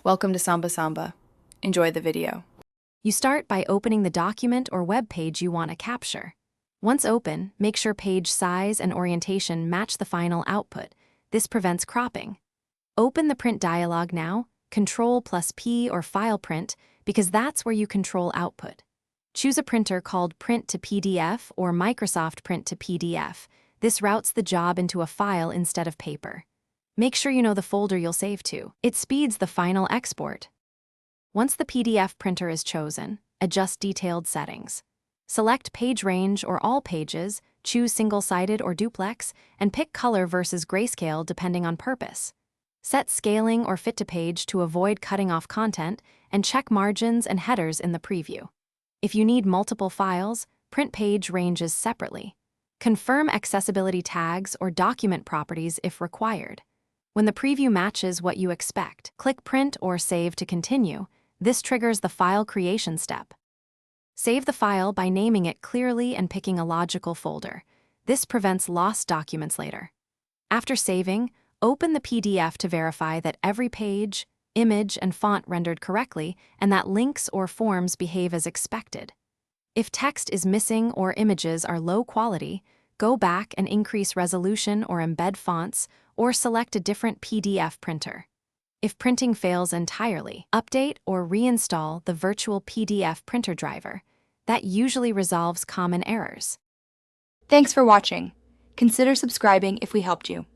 Welcome to Samba Samba. Enjoy the video. You start by opening the document or web page you want to capture. Once open, make sure page size and orientation match the final output. This prevents cropping. Open the print dialog now, Ctrl+P or File Print, because that's where you control output. Choose a printer called Print to PDF or Microsoft Print to PDF. This routes the job into a file instead of paper. Make sure you know the folder you'll save to. It speeds the final export. Once the PDF printer is chosen, adjust detailed settings. Select page range or all pages, choose single-sided or duplex, and pick color versus grayscale depending on purpose. Set scaling or fit to page to avoid cutting off content, and check margins and headers in the preview. If you need multiple files, print page ranges separately. Confirm accessibility tags or document properties if required. When the preview matches what you expect, click Print or Save to continue. This triggers the file creation step. Save the file by naming it clearly and picking a logical folder. This prevents lost documents later. After saving, open the PDF to verify that every page, image, and font rendered correctly and that links or forms behave as expected. If text is missing or images are low quality, go back and increase resolution or embed fonts or select a different PDF printer. If printing fails entirely, update or reinstall the virtual PDF printer driver. That usually resolves common errors. Thanks for watching. Consider subscribing if we helped you.